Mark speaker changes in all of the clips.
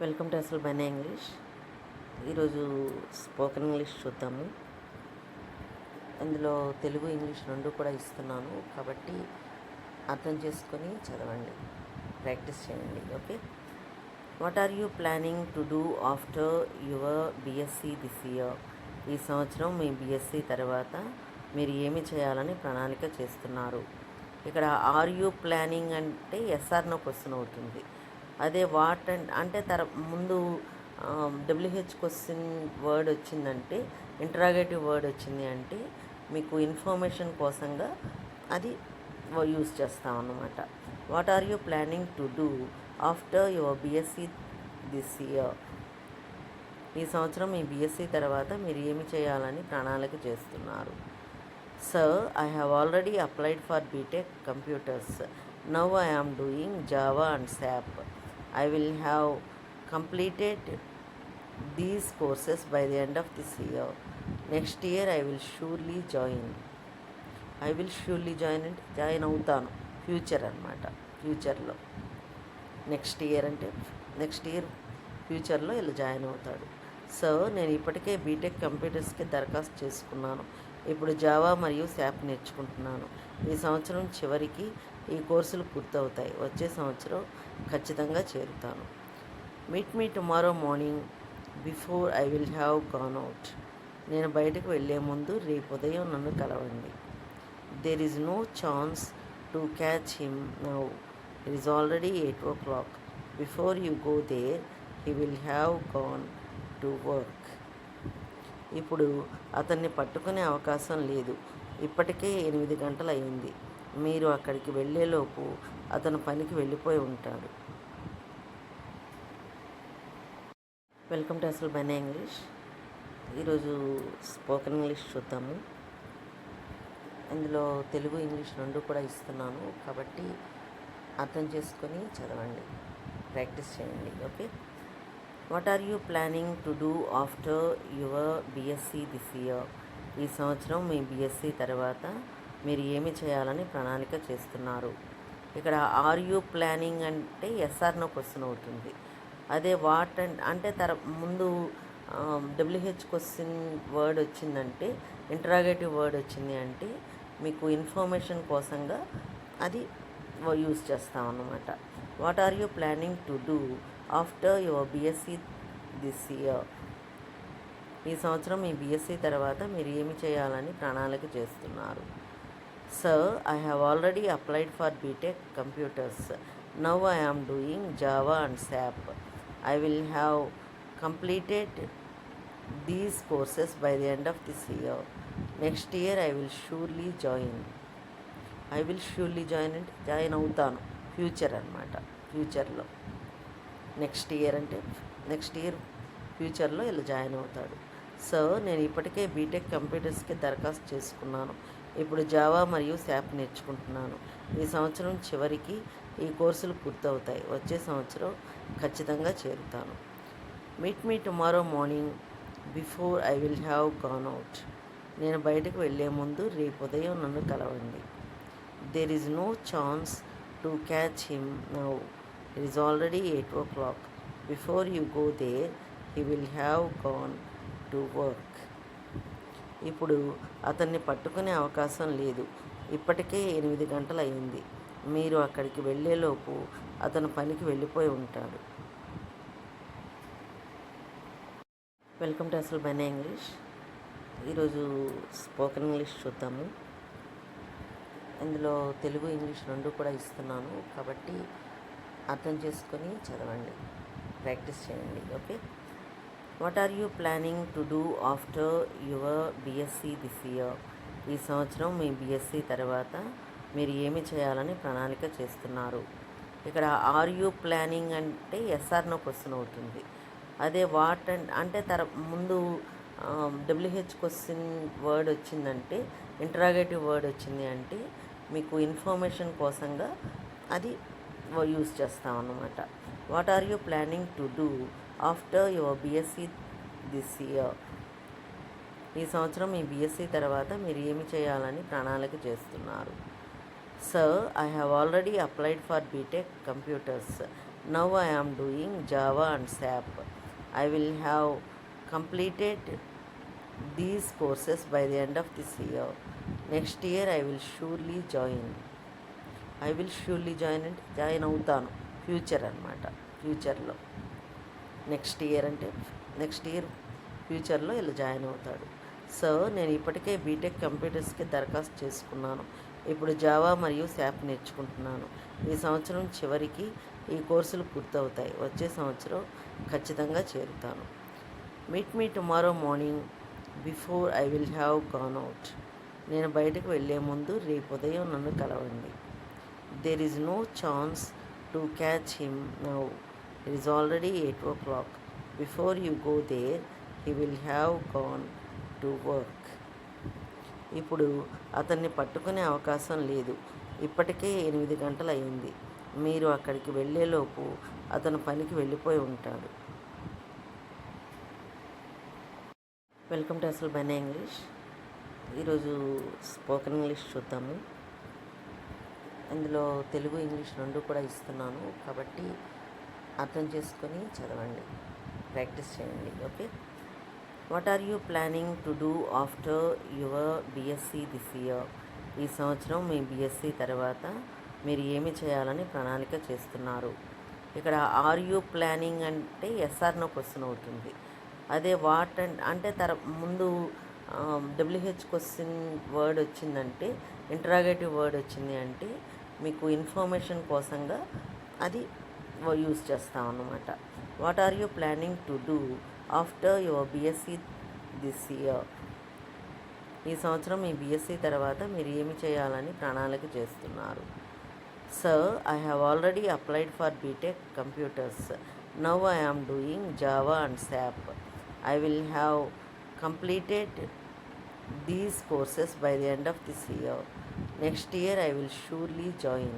Speaker 1: Welcome to అసలు బనే English. ఈరోజు spoken English చూద్దాము. ఇందులో తెలుగు ఇంగ్లీష్ రెండు కూడా ఇస్తున్నాను, కాబట్టి అర్థం చేసుకొని చదవండి, ప్రాక్టీస్ చేయండి. Okay. What are you planning to do after your BSc this year? ఈ సంవత్సరం మీ బిఎస్సి తర్వాత మీరు ఏమి చేయాలని ప్రణాళిక చేస్తున్నారు? ఇక్కడ ఆర్ యూ ప్లానింగ్ అంటే ఎస్ఆర్ నో క్వశ్చన్ అవుతుంది. అదే వాట్ అంటే ముందు డబ్ల్యూహెచ్ క్వశ్చన్ వర్డ్ వచ్చిందంటే, ఇంటరాగేటివ్ వర్డ్ వచ్చింది అంటే మీకు ఇన్ఫర్మేషన్ కోసంగా అది యూస్ చేస్తాం అన్నమాట. What are you planning to do after your BSc this year? ఈ సంవత్సరం మీ బిఎస్సి తర్వాత మీరు ఏమి చేయాలని ప్రణాళిక చేస్తున్నారు? Sir, I have already applied for BTech Computers. Now I am doing Java and SAP. I will have completed these courses by the end of this year. Next year I will surely join. I will surely join అంటే join అవుతాను, future అనమాట. ఫ్యూచర్లో next year ఫ్యూచర్లో ఇలా join అవుతాడు. So నేను ఇప్పటికే BTech కంప్యూటర్స్కి దరఖాస్తు చేసుకున్నాను. ఇప్పుడు జావా మరియు శాప్ నేర్చుకుంటున్నాను. ఈ సంవత్సరం చివరికి ఈ కోర్సులు పూర్తవుతాయి. వచ్చే సంవత్సరం ఖచ్చితంగా చేరుతాను. Meet me tomorrow morning before I will have gone out. నేను బయటకు వెళ్ళే ముందు రేపు ఉదయం నన్ను కలవండి. There is no chance to catch him now. It is already 8 o'clock. Before you go there he will have gone to work. ఇప్పుడు అతన్ని పట్టుకునే అవకాశం లేదు. ఇప్పటికే 8 గంటలు అయింది. మీరు అక్కడికి వెళ్ళేలోపు అతను పనికి వెళ్ళిపోయి ఉంటాడు. వెల్కమ్ టు అసలు బనే ఇంగ్లీష్. ఈరోజు స్పోకెన్ ఇంగ్లీష్ చూద్దాము. ఇందులో తెలుగు ఇంగ్లీష్ రెండు కూడా ఇస్తున్నాను, కాబట్టి అర్థం చేసుకొని చదవండి, ప్రాక్టీస్ చేయండి. Okay. What are you planning to do after your BSc this year? ఈ సంవత్సరం మీ బిఎస్సి తర్వాత మీరు ఏమి చేయాలని ప్రణాళిక చేస్తున్నారు? ఇక్కడ ఆర్ యూ ప్లానింగ్ అంటే ఎస్ఆర్ నో క్వశ్చన్ అవుతుంది. అదే వాట్ అంటే ముందు డబ్ల్యూహెచ్ క్వశ్చన్ వర్డ్ వచ్చిందంటే, ఇంటరాగేటివ్ వర్డ్ వచ్చింది అంటే మీకు ఇన్ఫర్మేషన్ కోసంగా అది యూస్ చేస్తాం అన్నమాట. What are you planning to do after your BSc this year? ఈ సంవత్సరం మీ బిఎస్సి తర్వాత మీరు ఏమి చేయాలని ప్రణాళిక చేస్తున్నారు? Sir, I have already applied for BTech computers. Now I am doing Java and SAP. I will have completed these courses by the end of this year. Next year I will surely join. I will surely join అంటే join అవుతాను, future అనమాట. ఫ్యూచర్లో next year ఫ్యూచర్లో ఇలా join అవుతాడు. So నేను ఇప్పటికే BTech కంప్యూటర్స్కి దరఖాస్తు చేసుకున్నాను. ఇప్పుడు జావా మరియు శాప్ నేర్చుకుంటున్నాను. ఈ సంవత్సరం చివరికి ఈ కోర్సులు పూర్తవుతాయి. వచ్చే సంవత్సరం ఖచ్చితంగా చేరుతాను. Meet me tomorrow morning before I will have gone out. నేను బయటకు వెళ్ళే ముందు రేపు ఉదయం నన్ను కలవండి. There is no chance to catch him now. It is already 8 o'clock. Before you go there he will have gone to work. ఇప్పుడు అతన్ని పట్టుకునే అవకాశం లేదు. ఇప్పటికే 8 గంటలు అయింది. మీరు అక్కడికి వెళ్ళేలోపు అతను పనికి వెళ్ళిపోయి ఉంటాడు. వెల్కమ్ టు అసలు బనే ఇంగ్లీష్. ఈరోజు స్పోకెన్ ఇంగ్లీష్ చూద్దాము. ఇందులో తెలుగు ఇంగ్లీష్ రెండు కూడా ఇస్తున్నాను, కాబట్టి అర్థం చేసుకొని చదవండి, ప్రాక్టీస్ చేయండి. Okay. What are you planning to do after your BSc this year? ఈ సంవత్సరం మీ బిఎస్సి తర్వాత మీరు ఏమి చేయాలని ప్రణాళిక చేస్తున్నారు? ఇక్కడ ఆర్ యూ ప్లానింగ్ అంటే ఎస్ఆర్ నో క్వశ్చన్ అవుతుంది. అదే వాట్ అంటే ముందు డబ్ల్యూహెచ్ క్వశ్చన్ వర్డ్ వచ్చిందంటే, ఇంటరాగేటివ్ వర్డ్ వచ్చింది అంటే మీకు ఇన్ఫర్మేషన్ కోసంగా అది యూస్ చేస్తాం అన్నమాట. What are you planning to do after your BSc this year? ఈ సంవత్సరం మీ బిఎస్సి తర్వాత మీరు ఏమి చేయాలని ప్రణాళిక చేస్తున్నారు? Sir, I have already applied for BTech Computers. Now I am doing Java and SAP. I will have completed these courses by the end of this year. Next year I will surely join. I will surely join అంటే join అవుతాను, future అనమాట. ఫ్యూచర్లో next year అంటే next year ఫ్యూచర్లో ఇలా join అవుతాడు. So నేను ఇప్పటికే బీటెక్ కంప్యూటర్స్కి దరఖాస్తు చేసుకున్నాను. ఇప్పుడు జావా మరియు శాప్ నేర్చుకుంటున్నాను. ఈ సంవత్సరం చివరికి ఈ కోర్సులు పూర్తవుతాయి. వచ్చే సంవత్సరం ఖచ్చితంగా చేరుతాను. Meet me tomorrow morning before I will have gone out. నేను బయటకు వెళ్ళే ముందు రేపు ఉదయం నన్ను కలవండి. There is no chance to catch him now. It is already 8 o'clock. Before you go there he will have gone to work. ఇప్పుడు అతన్ని పట్టుకునే అవకాశం లేదు. ఇప్పటికే 8 గంటలు అయింది. మీరు అక్కడికి వెళ్ళేలోపు అతను పనికి వెళ్ళిపోయి ఉంటాడు. వెల్కమ్ టు అసలు బెన్ ఇంగ్లీష్. ఈరోజు స్పోకెన్ ఇంగ్లీష్ చూద్దాము. ఇందులో తెలుగు ఇంగ్లీష్ రెండు కూడా ఇస్తున్నాను, కాబట్టి అర్థం చేసుకొని చదవండి, ప్రాక్టీస్ చేయండి. Okay. What are you planning to do after your BSc this year? ఈ సంవత్సరం మీ బిఎస్సి తర్వాత మీరు ఏమి చేయాలని ప్రణాళిక చేస్తున్నారు? ఇక్కడ ఆర్ యూ ప్లానింగ్ అంటే ఎస్ఆర్ నో క్వశ్చన్ అవుతుంది. అదే వాట్ అంటే ముందు డబ్ల్యూహెచ్ క్వశ్చన్ వర్డ్ వచ్చిందంటే, ఇంటరాగేటివ్ వర్డ్ వచ్చింది అంటే మీకు ఇన్ఫర్మేషన్ కోసంగా అది యూజ్ చేస్తాం అన్నమాట. What are you planning to do after your BSc this year? ఈ సంవత్సరం మీ బిఎస్సి తర్వాత మీరు ఏమి చేయాలని ప్రణాళిక చేస్తున్నారు? Sir, I have already applied for BTech computers. Now I am doing Java and SAP. I will have completed these courses by the end of this year. Next year I will surely join.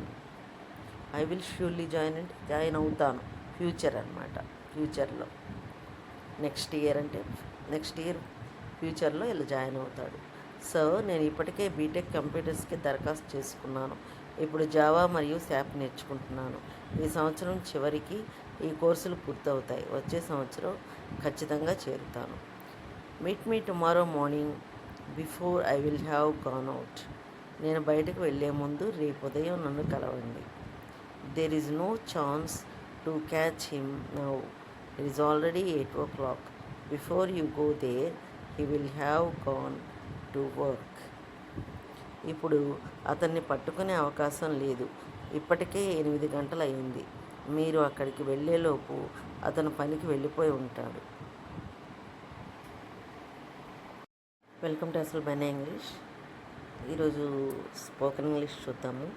Speaker 1: I will surely join అంటే join అవుతాను, future అనమాట. ఫ్యూచర్లో next year అంటే next year ఫ్యూచర్లో ఇలా join అవుతాడు. So నేను ఇప్పటికే బీటెక్ కంప్యూటర్స్కి దరఖాస్తు చేసుకున్నాను. ఇప్పుడు జావా మరియు శాప్ నేర్చుకుంటున్నాను. ఈ సంవత్సరం చివరికి ఈ కోర్సులు పూర్తవుతాయి. వచ్చే సంవత్సరం ఖచ్చితంగా చేరుతాను. Meet me tomorrow morning before I will have gone out. నేను బయటకు వెళ్ళే ముందు రేపు ఉదయం నన్ను కలవండి. There is no chance to catch him now. It is already 8 o'clock. Before you go there he will have gone to work. ఇప్పుడు అతన్ని పట్టుకునే అవకాశం లేదు. ఇప్పటికే 8 గంటలు అయింది. మీరు అక్కడికి వెళ్ళేలోపు అతను పనికి వెళ్ళిపోయి ఉంటాడు. వెల్కమ్ టు అసలు బెన్ ఇంగ్లీష్. ఈరోజు స్పోకెన్ ఇంగ్లీష్ చూద్దాము.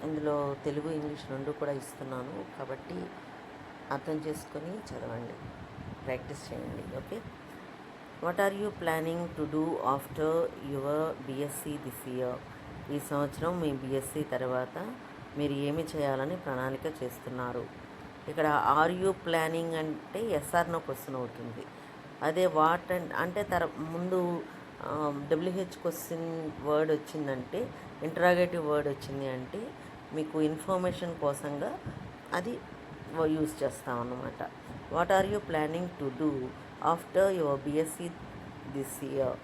Speaker 1: ఇందులో తెలుగు ఇంగ్లీష్ రెండు కూడా ఇస్తున్నాను, కాబట్టి అర్థం చేసుకొని చదవండి, ప్రాక్టీస్ చేయండి. Okay. What are you planning to do after your BSc this year? ఈ సంవత్సరం మీ బిఎస్సి తర్వాత మీరు ఏమి చేయాలని ప్రణాళిక చేస్తున్నారు? ఇక్కడ ఆర్ యూ ప్లానింగ్ అంటే ఎస్ఆర్ నో క్వశ్చన్ అవుతుంది. అదే వాట్ అంటే ముందు డబ్ల్యూహెచ్ క్వశ్చన్ వర్డ్ వచ్చిందంటే, ఇంటరాగేటివ్ వర్డ్ వచ్చింది అంటే మీకు ఇన్ఫర్మేషన్ కోసంగా అది యూజ్ చేస్తాం అన్నమాట. What are you planning to do after your BSc this year?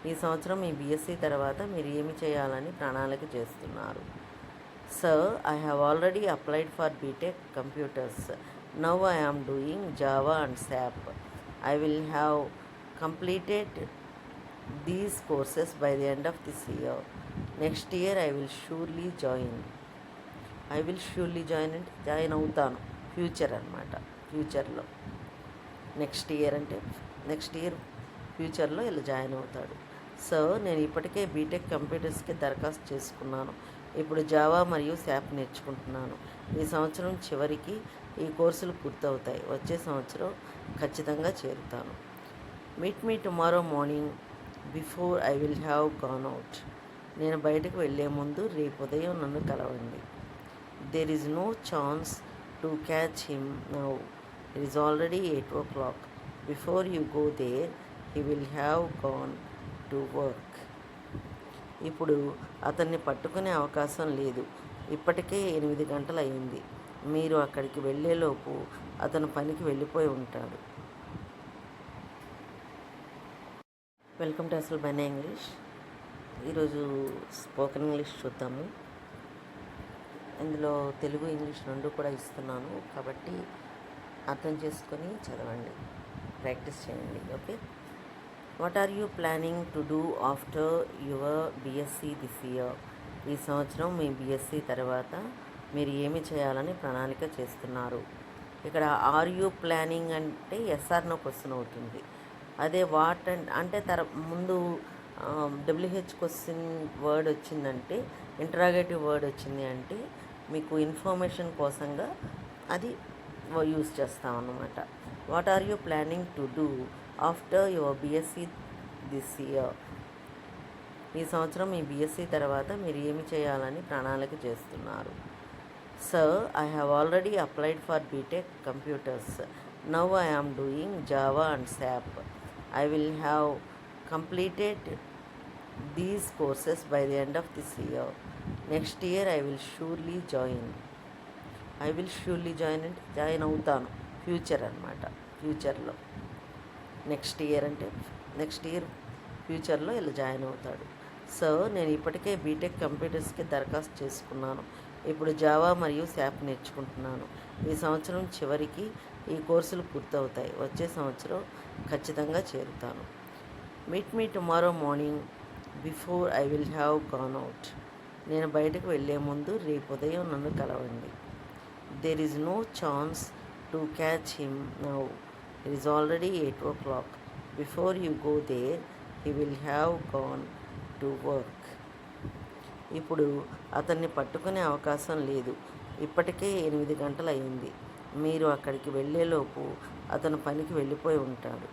Speaker 1: ఈ సంవత్సరం మీ బిఎస్సి తర్వాత మీరు ఏమి చేయాలని ప్రణాళిక చేస్తున్నారు? Sir, I have already applied for BTech Computers. Now I am doing Java and SAP. I will have completed these courses by the end of this year. Next year I will surely join. I will surely join అంటే join అవుతాను, future అనమాట. ఫ్యూచర్లో next year అంటే next year ఫ్యూచర్లో ఇలా join అవుతాడు. So నేను ఇప్పటికే బీటెక్ కంప్యూటర్స్కి దరఖాస్తు చేసుకున్నాను. ఇప్పుడు జావా మరియు శాప్ నేర్చుకుంటున్నాను. ఈ సంవత్సరం చివరికి ఈ కోర్సులు పూర్తవుతాయి. వచ్చే సంవత్సరం ఖచ్చితంగా చేరుతాను. Meet me tomorrow morning before I will have gone out. నేను బయటకు వెళ్ళే ముందు రేపు ఉదయం నన్ను కలవండి. There is no chance to catch him now. It is already 8 o'clock. Before you go there he will have gone to work. ఇప్పుడు అతన్ని పట్టుకునే అవకాశం లేదు. ఇప్పటికే 8 గంటలు అయింది. మీరు అక్కడికి వెళ్ళేలోపు అతను పనికి వెళ్ళిపోయి ఉంటాడు. వెల్కమ్ టు అసలు బనే ఇంగ్లీష్. ఈరోజు స్పోకెన్ ఇంగ్లీష్ చూద్దాము. ఇందులో తెలుగు, ఇంగ్లీష్ రెండు కూడా ఇస్తున్నాను, కాబట్టి అర్థం చేసుకొని చదవండి, ప్రాక్టీస్ చేయండి. Okay. What are you planning to do after your BSc this year? ఈ సంవత్సరం మీ బిఎస్సి తర్వాత మీరు ఏమి చేయాలని ప్రణాళిక చేస్తున్నారు? ఇక్కడ ఆర్ యూ ప్లానింగ్ అంటే ఎస్ఆర్ నో క్వశ్చన్ అవుతుంది. అదే వాట్ అంటే ముందు డబ్ల్యూహెచ్ క్వశ్చన్ వర్డ్ వచ్చిందంటే, ఇంటరాగేటివ్ వర్డ్ వచ్చింది అంటే మీకు ఇన్ఫర్మేషన్ కోసంగా అది యూస్ చేస్తాం అన్నమాట. What are you planning to do after your BSc this year? ఈ సంవత్సరం మీ బిఎస్సి తర్వాత మీరు ఏమి చేయాలని ప్రణాళిక చేస్తున్నారు? Sir, I have already applied for BTech Computers. Now I am doing Java and SAP. I will have completed these courses by the end of this year. Next year I will surely join. I will surely join అంటే join అవుతాను, future అనమాట. ఫ్యూచర్లో next year ఫ్యూచర్లో ఇలా join అవుతాడు. So నేను ఇప్పటికే BTech కంప్యూటర్స్కి దరఖాస్తు చేసుకున్నాను. ఇప్పుడు జావా మరియు శాప్ నేర్చుకుంటున్నాను. ఈ సంవత్సరం చివరికి ఈ కోర్సులు పూర్తవుతాయి. వచ్చే సంవత్సరం ఖచ్చితంగా చేరుతాను. Meet me tomorrow morning before I will have gone out. నేను బయటకు వెళ్ళే ముందు రేపు ఉదయం నన్ను కలవండి. There is no chance to catch him now. It is already 8 o'clock. Before you go there he will have gone to work. ఇప్పుడు అతన్ని పట్టుకునే అవకాశం లేదు. ఇప్పటికే 8 గంటలు అయింది. మీరు అక్కడికి వెళ్ళేలోపు అతను పనికి వెళ్ళిపోయి ఉంటాడు.